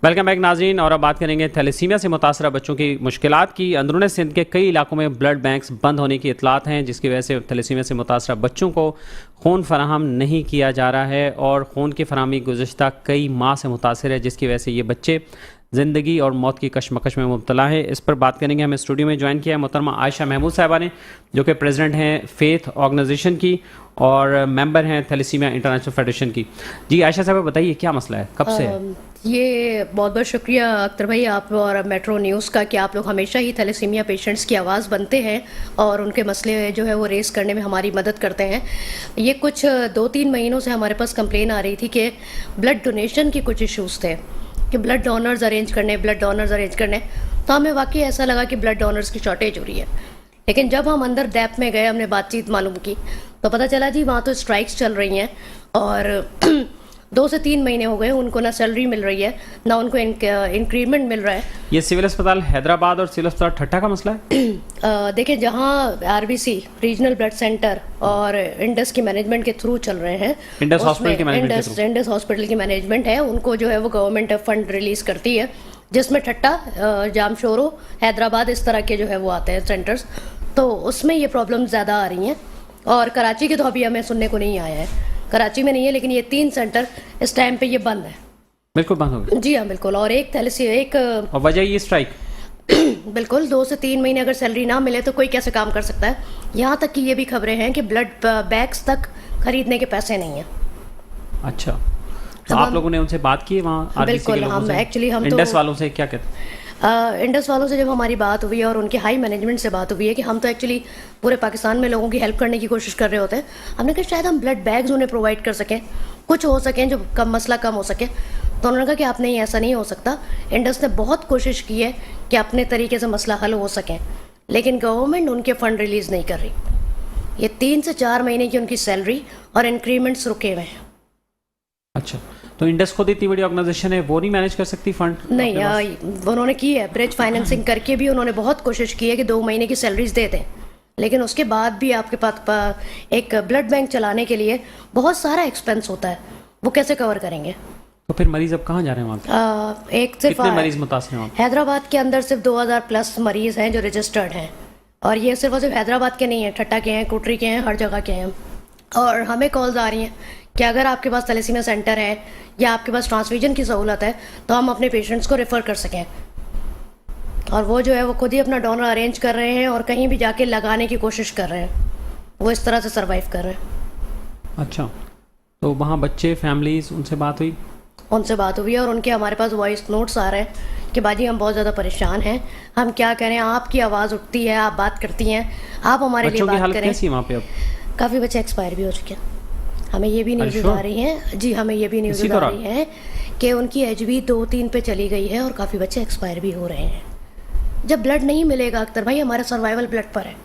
Welcome back नाज़रीन। और अब बात करेंगे थैलेसीमिया से मुतासरा बच्चों की मुश्किलात की। अंदरून सिंध के कई इलाकों में ब्लड बैंक्स बंद होने की इतलात हैं, जिसकी वजह से थैलेसीमिया से मुतासरा बच्चों को खून फराहम नहीं किया जा रहा है और खून की फराहमी गुज़श्ता कई माह से मुतासर है, जिसकी वजह से ये बच्चे ज़िंदगी और मौत की कशमकश में मुब्तला है। इस पर बात करेंगे। हमें स्टूडियो में ज्वाइन किया है मोहतरमा आयशा महमूद साहिबा ने, जो कि प्रेसिडेंट हैं फेथ ऑर्गेनाइजेशन की और मेंबर हैं थैलेसीमिया इंटरनेशनल फेडरेशन की। जी आयशा साहब, बताइए क्या मसला है, कब से है? ये बहुत बहुत शुक्रिया अख्तर भाई आप और मेट्रो न्यूज़ का कि आप लोग हमेशा ही थैलेसीमिया पेशेंट्स की आवाज़ बनते हैं और उनके मसले जो है वो रेस करने में हमारी मदद करते हैं। ये कुछ 2-3 महीनों से हमारे पास कंप्लेन आ रही थी कि ब्लड डोनेशन की कुछ इश्यूज़ थे कि ब्लड डोनर्स अरेंज करने, तो हमें वाकई ऐसा लगा कि ब्लड डोनर्स की शॉर्टेज हो रही है। लेकिन जब हम अंदर डेप्थ में गए, हमने बातचीत मालूम की, तो पता चला जी वहाँ तो स्ट्राइक्स चल रही हैं और 2 से 3 महीने हो गए उनको ना सैलरी मिल रही है, ना उनको इंक्रीमेंट मिल रहा है। ये सिविल अस्पताल हैदराबाद और सिविल अस्पताल ठट्टा का मसला है? देखिए, जहाँ आरबीसी रीजनल ब्लड सेंटर और इंडस की मैनेजमेंट के थ्रू चल रहे हैं, इंडस हॉस्पिटल की मैनेजमेंट के थ्रू। इंडस हॉस्पिटल की मैनेजमेंट है, उनको जो है वो गवर्नमेंट फंड रिलीज करती है, जिसमें ठट्टा, जामशोरो, हैदराबाद इस तरह के जो है वो आते हैं सेंटर्स। तो उसमें ये प्रॉब्लम ज़्यादा आ रही हैं और कराची के तो अभी हमें सुनने को नहीं आया है, कराची में नहीं है, लेकिन ये 3 सेंटर इस टाइम पे ये बंद है। बिल्कुल बंद हो गए? जी हाँ, बिल्कुल। और और वजह ये स्ट्राइक? बिल्कुल 2 से 3 महीने अगर सैलरी ना मिले तो कोई कैसे काम कर सकता है। यहाँ तक कि ये भी खबरें हैं कि ब्लड बैग्स तक खरीदने के पैसे नहीं हैं। अच्छा, तो आप लोगों ने उनसे बात की वहाँ आरबीसी के लोगों से? हम इंडस वालों से क्या कहते हैं? इंडस वालों से जब हमारी बात हुई और उनके हाई मैनेजमेंट से बात हुई है कि हम तो एक्चुअली पूरे पाकिस्तान में लोगों की हेल्प करने की कोशिश कर रहे होते हैं, हमने कहा शायद हम ब्लड बैग्स उन्हें प्रोवाइड कर सकें, कुछ हो सकें जो मसला कम हो सके। तो उन्होंने कहा कि आप नहीं, ऐसा नहीं हो सकता। इंडस ने बहुत कोशिश की है कि अपने तरीके से मसला हल हो सके, लेकिन गवर्नमेंट उनके फ़ंड रिलीज़ नहीं कर रही। ये 3 से 4 महीने की उनकी सैलरी और इंक्रीमेंट्स रुके हुए हैं। अच्छा, तो इंडस खुद इतनी बड़ी ऑर्गेनाइजेशन है, वो नहीं मैनेज कर सकती फंड? नहीं, उन्होंने की है, ब्रिज फाइनेंसिंग करके भी उन्होंने बहुत कोशिश की है कि 2 महीने की सैलरीज दे दें, लेकिन उसके बाद भी आपके पास एक ब्लड बैंक चलाने के लिए बहुत सारा एक्सपेंस होता है, वो कैसे कवर करेंगे? तो फिर मरीज अब कहाँ जा रहे हैं वहाँ? कितने मरीज मुतासिर हैं? हैदराबाद के अंदर सिर्फ 2000 प्लस मरीज हैं जो रजिस्टर्ड हैं, और ये सिर्फ और सिर्फ हैदराबाद के नहीं हैं, ठट्टा के हैं, कोटरी के हैं, हर जगह के हैं। और हमें कॉल्स आ रही हैं कि अगर आपके पास थैलेसीमिया सेंटर है या आपके पास ट्रांसफ्यूजन की सहूलत है तो हम अपने पेशेंट्स को रेफ़र कर सकें। और वो जो है वो खुद ही अपना डोनर अरेंज कर रहे हैं और कहीं भी जाके लगाने की कोशिश कर रहे हैं, वो इस तरह से सरवाइव कर रहे हैं। अच्छा, तो वहाँ बच्चे, फैमिलीज, उनसे बात हुई? उनसे बात हुई और उनके हमारे पास वॉइस नोट्स आ रहे हैं कि बाजी हम बहुत ज़्यादा परेशान हैं, हम क्या करें, आपकी आवाज़ उठती है, आप बात करती हैं, आप हमारे लिए बात करें। कैसी है वहाँ पे अब? काफ़ी बच्चे एक्सपायर भी हो चुके हैं। हमें ये भी न्यूज़ आ रही है जी, हमें ये भी न्यूज़ आ रही है कि उनकी एज भी 2-3 पे चली गई है और काफ़ी बच्चे एक्सपायर भी हो रहे हैं। जब ब्लड नहीं मिलेगा अख्तर भाई, हमारा सर्वाइवल ब्लड पर है,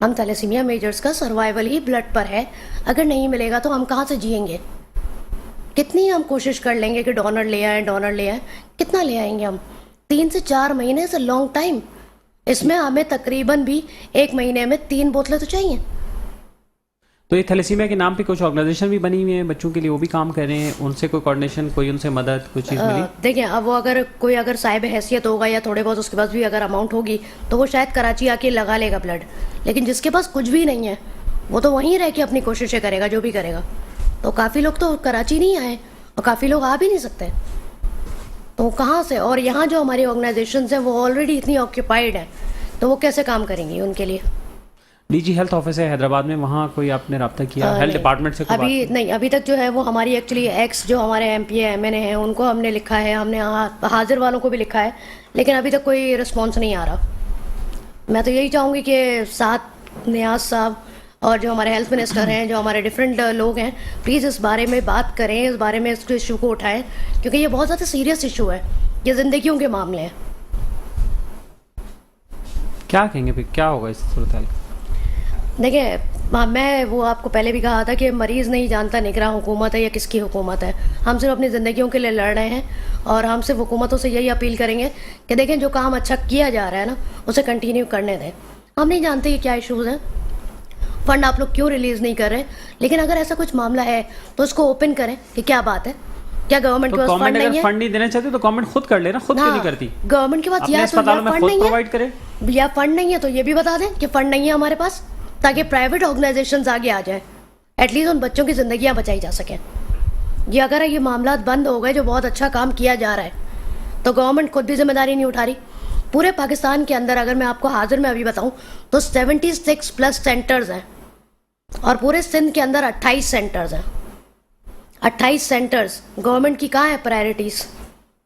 हम थैलेसीमिया मेजर्स का सर्वाइवल ही ब्लड पर है। अगर नहीं मिलेगा तो हम कहाँ से जिएंगे? कितनी हम कोशिश कर लेंगे कि डोनर ले आए, कितना ले आएंगे हम? 3 से 4 महीने से लॉन्ग टाइम। इसमें हमें तकरीबन भी 1 महीने में 3 बोतलें तो चाहिए। तो ये थैलेसीमिया के नाम पे कुछ ऑर्गेनाइजेशन भी बनी हुई है बच्चों के लिए, वो भी काम कर रहे हैं, उनसे कोई कोऑर्डिनेशन, कोई उनसे मदद, कोई चीज़ मिली? देखिए, अब वो अगर साहिब हैसियत होगा या थोड़े बहुत उसके पास भी अगर अमाउंट होगी तो वो शायद कराची आके लगा लेगा ब्लड, लेकिन जिसके पास कुछ भी नहीं है वो तो वहीं रह के अपनी कोशिशें करेगा, जो भी करेगा। तो काफ़ी लोग तो कराची नहीं आए और काफ़ी लोग आ भी नहीं सकते, तो कहाँ से? और यहाँ जो हमारी ऑर्गेनाइजेशंस हैं वो ऑलरेडी इतनी ऑक्यूपाइड हैं, तो वो कैसे काम करेंगी उनके लिए? डीजी हेल्थ ऑफिस है हैदराबाद में, वहाँ कोई आपने रब्ता किया हेल्थ डिपार्टमेंट से? अभी तक जो है वो हमारी एक्चुअली एक्स जो हमारे MP MNA हैं उनको हमने लिखा है, हमने हाजिर वालों को भी लिखा है, लेकिन अभी तक कोई रिस्पॉन्स नहीं आ रहा। मैं तो यही चाहूँगी कि साथ नियाज साहब और जो हमारे हेल्थ मिनिस्टर हैं, जो हमारे डिफरेंट लोग हैं, प्लीज़ इस बारे में बात करें, इस बारे में इस इशू को उठाएं, क्योंकि ये बहुत ज़्यादा सीरियस इशू है, ये ज़िंदगियों के मामले हैं। क्या कहेंगे फिर, क्या होगा इस सूरत? देखिए, मैं वो आपको पहले भी कहा था कि मरीज़ नहीं जानता निगरान हुकूमत है या किसकी हुकूमत है। हम सिर्फ अपनी ज़िंदगियों के लिए लड़ रहे हैं और हम सिर्फ हुकूमतों से यही अपील करेंगे कि देखें, जो काम अच्छा किया जा रहा है ना, उसे कंटिन्यू करने दें। हम नहीं जानते कि क्या इशूज़ हैं, फ़ंड आप लोग क्यों रिलीज़ नहीं कर रहे, लेकिन अगर ऐसा कुछ मामला है तो उसको ओपन करें कि क्या बात है, क्या गवर्नमेंट के तो पास फंड गवर्नमेंट नहीं अगर है? फंड नहीं देना चाहती तो गवर्नमेंट खुद कर लेना, खुद क्यों नहीं करती? गवर्नमेंट के पास अपने या तो अस्पतालों में फंड खुद नहीं प्रोवाइड करे। है या फंड नहीं है तो ये भी बता दें कि फंड नहीं है हमारे पास, ताकि प्राइवेट ऑर्गेनाइजेशंस आगे आ जाए, एटलीस्ट उन बच्चों की जिंदगियां बचाई जा सकें। ये अगर ये मामला बंद हो गए जो बहुत अच्छा काम किया जा रहा है तो गवर्नमेंट खुद भी जिम्मेदारी नहीं उठा रही। पूरे पाकिस्तान के अंदर अगर मैं आपको हाजिर में अभी बताऊं तो 76 प्लस सेंटर्स हैं और पूरे सिंध के अंदर 28 सेंटर्स हैं। 28 सेंटर्स, गवर्नमेंट की कहाँ है प्रायोरिटीज़?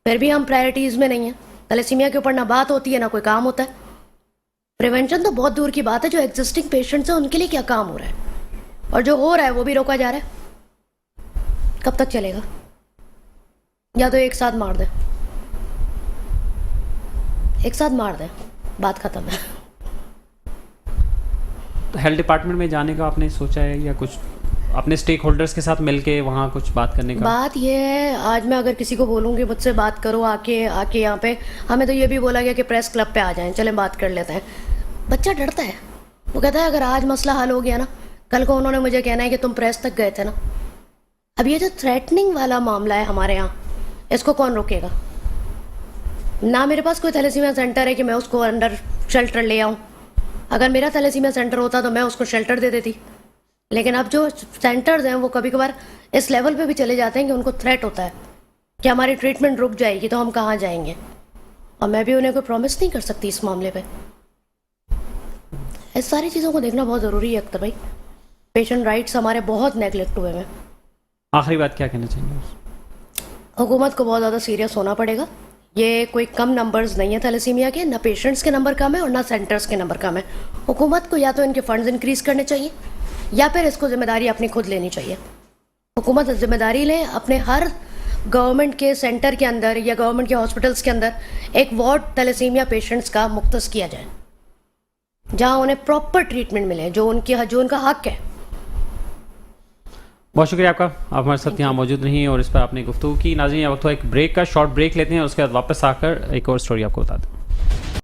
फिर भी हम प्रायोरिटीज़ में नहीं है। थैलेसीमिया के ऊपर ना बात होती है ना कोई काम होता है। प्रिवेंशन तो बहुत दूर की बात है, जो एग्जिस्टिंग पेशेंट्स हैं उनके लिए क्या काम हो रहा है और जो हो रहा है वो भी रोका जा रहा है। कब तक चलेगा? या तो एक साथ मार दे, एक साथ मार दे, बात खत्म है। तो हेल्थ डिपार्टमेंट में जाने का आपने सोचा है या कुछ अपने स्टेक होल्डर्स के साथ मिलके वहाँ कुछ बात करने का? बात ये है, आज मैं अगर किसी को बोलूँगी मुझसे बात करो आके यहाँ पे, हमें तो ये भी बोला गया कि प्रेस क्लब पे आ जाएं, चलें बात कर लेते हैं। बच्चा डरता है, वो कहता है अगर आज मसला हल हो गया ना, कल को उन्होंने मुझे कहना है कि तुम प्रेस तक गए थे ना। अब ये जो थ्रेटनिंग वाला मामला है हमारे यहाँ, इसको कौन रोकेगा? ना मेरे पास कोई थैलेसीमिया सेंटर है कि मैं उसको अंडर शेल्टर ले आऊँ। अगर मेरा थैलेसीमिया सेंटर होता तो मैं उसको शेल्टर दे देती, लेकिन अब जो सेंटर्स हैं वो कभी कभार इस लेवल पे भी चले जाते हैं कि उनको थ्रेट होता है कि हमारी ट्रीटमेंट रुक जाएगी तो हम कहाँ जाएंगे, और मैं भी उन्हें कोई प्रॉमिस नहीं कर सकती इस मामले पे। इस सारी चीज़ों को देखना बहुत ज़रूरी है अख्तर भाई। पेशेंट राइट्स हमारे बहुत नेगलेक्ट हुए हैं। आखिरी बात क्या कहना चाहेंगे? हुकूमत को बहुत ज़्यादा सीरियस होना पड़ेगा। ये कोई कम नंबर्स नहीं है थैलेसीमिया के, ना पेशेंट्स के नंबर कम है और ना सेंटर्स के नंबर कम है। हुकूमत को या तो इनके फंड्स इंक्रीज करने चाहिए या फिर इसको जिम्मेदारी अपनी खुद लेनी चाहिए। हुकूमत जिम्मेदारी ले, अपने हर गवर्नमेंट के सेंटर के अंदर या गवर्नमेंट के हॉस्पिटल्स के अंदर एक वार्ड थैलेसीमिया पेशेंट्स का मुख्तस किया जाए, जहां उन्हें प्रॉपर ट्रीटमेंट मिले, जो उनका हक है। बहुत शुक्रिया आपका, आप हमारे साथ यहाँ मौजूद रही और इस पर आपने गुफ्तगू की। नाज़रीन, वक्त हुआ एक ब्रेक का, शॉर्ट ब्रेक लेते हैं, उसके बाद वापस आकर एक और स्टोरी आपको बता दें।